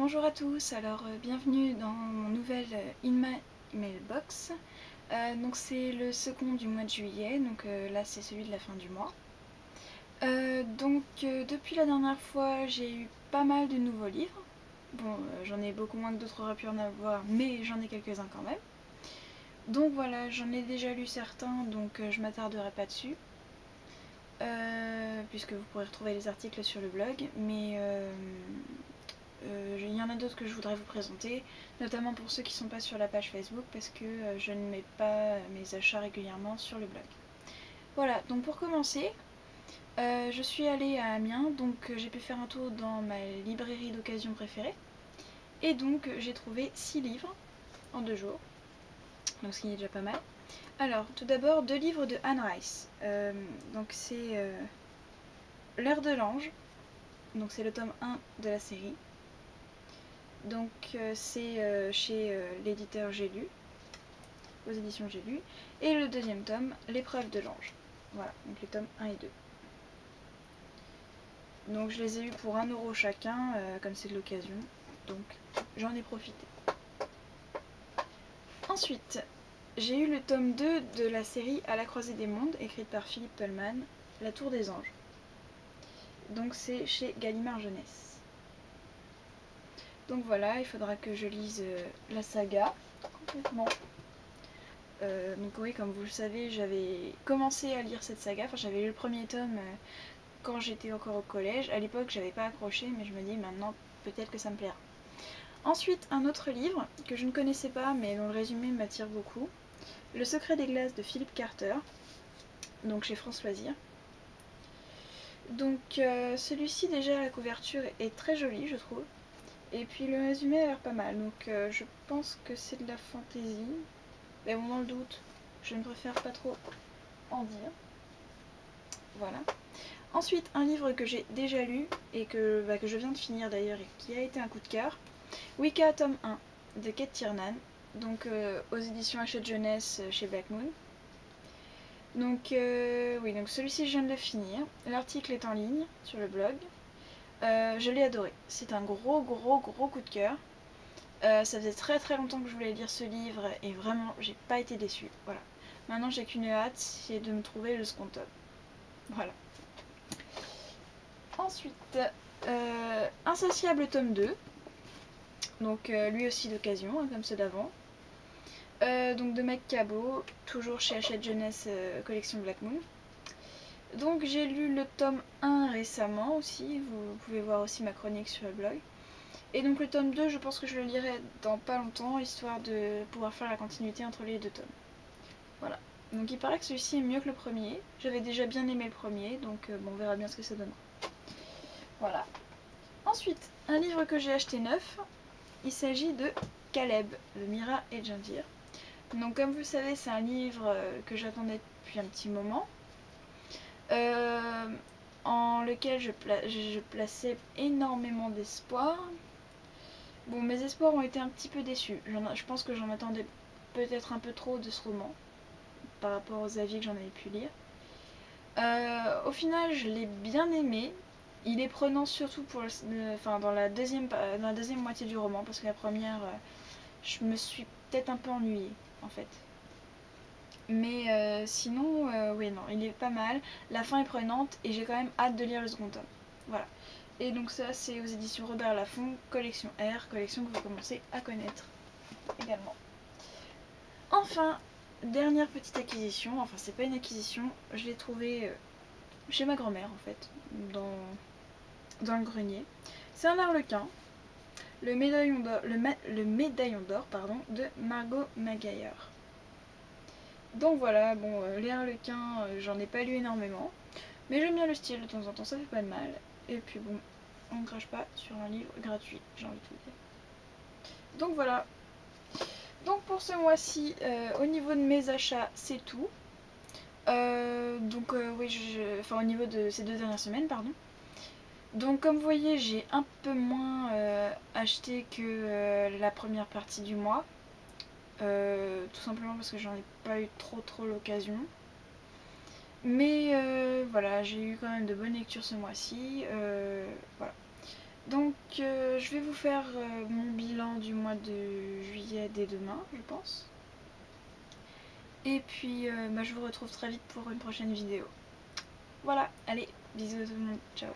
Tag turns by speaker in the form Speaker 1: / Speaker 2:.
Speaker 1: Bonjour à tous, alors bienvenue dans mon nouvel In My Email Box. Donc c'est le second du mois de juillet, donc là c'est celui de la fin du mois. Depuis la dernière fois j'ai eu pas mal de nouveaux livres. Bon, j'en ai beaucoup moins que d'autres auraient pu en avoir, mais j'en ai quelques-uns quand même. Donc voilà, j'en ai déjà lu certains, donc je m'attarderai pas dessus. Puisque vous pourrez retrouver les articles sur le blog, mais il y en a d'autres que je voudrais vous présenter, notamment pour ceux qui ne sont pas sur la page Facebook, parce que je ne mets pas mes achats régulièrement sur le blog. Voilà, donc pour commencer, je suis allée à Amiens, donc j'ai pu faire un tour dans ma librairie d'occasion préférée, et donc j'ai trouvé 6 livres en 2 jours, donc ce qui est déjà pas mal. Alors, tout d'abord, 2 livres de Anne Rice. Donc c'est L'Air de l'Ange, donc c'est le tome 1 de la série. Donc c'est chez l'éditeur J'ai lu, aux éditions J'ai lu. Et le deuxième tome, L'épreuve de l'ange. Voilà, donc les tomes 1 et 2. Donc je les ai eus pour 1 € chacun, comme c'est de l'occasion. Donc j'en ai profité. Ensuite, j'ai eu le tome 2 de la série À la croisée des mondes, écrite par Philippe Pullman, La Tour des Anges. Donc c'est chez Gallimard Jeunesse. Donc voilà, il faudra que je lise la saga complètement. Donc oui, comme vous le savez, j'avais commencé à lire cette saga. Enfin, j'avais lu le premier tome quand j'étais encore au collège. À l'époque, j'avais pas accroché, mais je me dis maintenant, peut-être que ça me plaira. Ensuite, un autre livre que je ne connaissais pas, mais dont le résumé m'attire beaucoup. Le secret des glaces de Philippe Carter, donc chez France Loisirs. Donc celui-ci, déjà, la couverture est très jolie, je trouve. Et puis le résumé a l'air pas mal. Donc je pense que c'est de la fantaisie. Mais bon, dans le doute, je ne préfère pas trop en dire. Voilà. Ensuite, un livre que j'ai déjà lu et que je viens de finir d'ailleurs et qui a été un coup de cœur. Wicca tome 1 de Kate Tiernan, donc aux éditions Hachette Jeunesse chez Black Moon. Donc oui, donc celui-ci je viens de le finir. L'article est en ligne sur le blog. Je l'ai adoré. C'est un gros coup de cœur. Ça faisait très longtemps que je voulais lire ce livre et vraiment j'ai pas été déçue. Voilà. Maintenant j'ai qu'une hâte, c'est de me trouver le second tome. Voilà. Ensuite, Insatiable tome 2. Donc lui aussi d'occasion, hein, comme ceux d'avant. Donc de Meg Cabot, toujours chez Hachette Jeunesse collection Black Moon. Donc j'ai lu le tome 1 récemment aussi, vous pouvez voir aussi ma chronique sur le blog. Et donc le tome 2, je pense que je le lirai dans pas longtemps, histoire de pouvoir faire la continuité entre les 2 tomes. Voilà. Donc il paraît que celui-ci est mieux que le premier. J'avais déjà bien aimé le premier, donc bon, on verra bien ce que ça donnera. Voilà. Ensuite, un livre que j'ai acheté neuf, il s'agit de Caleb, de Mira et Jandir. Donc comme vous le savez, c'est un livre que j'attendais depuis un petit moment, en lequel je plaçais énormément d'espoir. Bon, mes espoirs ont été un petit peu déçus. Je pense que j'en attendais peut-être un peu trop de ce roman, par rapport aux avis que j'en avais pu lire. Au final, je l'ai bien aimé. Il est prenant surtout dans la deuxième moitié du roman, parce que la première, je me suis peut-être un peu ennuyée, en fait. Mais sinon, oui, non, il est pas mal. La fin est prenante et j'ai quand même hâte de lire le second tome. Voilà. Et donc ça, c'est aux éditions Robert Laffont, collection R, collection que vous commencez à connaître également. Enfin, dernière petite acquisition, enfin c'est pas une acquisition, je l'ai trouvée chez ma grand-mère en fait, dans le grenier. C'est un arlequin, le médaillon d'or de Margot Maguire. Donc voilà, bon, les harlequins, j'en ai pas lu énormément, mais j'aime bien le style de temps en temps, ça fait pas de mal. Et puis bon, on ne crache pas sur un livre gratuit, j'ai envie de vous dire. Donc voilà. Donc pour ce mois-ci, au niveau de mes achats, c'est tout. Oui, enfin au niveau de ces 2 dernières semaines, pardon. Donc comme vous voyez, j'ai un peu moins acheté que la première partie du mois. Tout simplement parce que j'en ai pas eu trop l'occasion. Mais voilà, j'ai eu quand même de bonnes lectures ce mois-ci. Voilà. Donc je vais vous faire mon bilan du mois de juillet dès demain, je pense. Et puis je vous retrouve très vite pour une prochaine vidéo. Voilà, allez, bisous à tout le monde, ciao.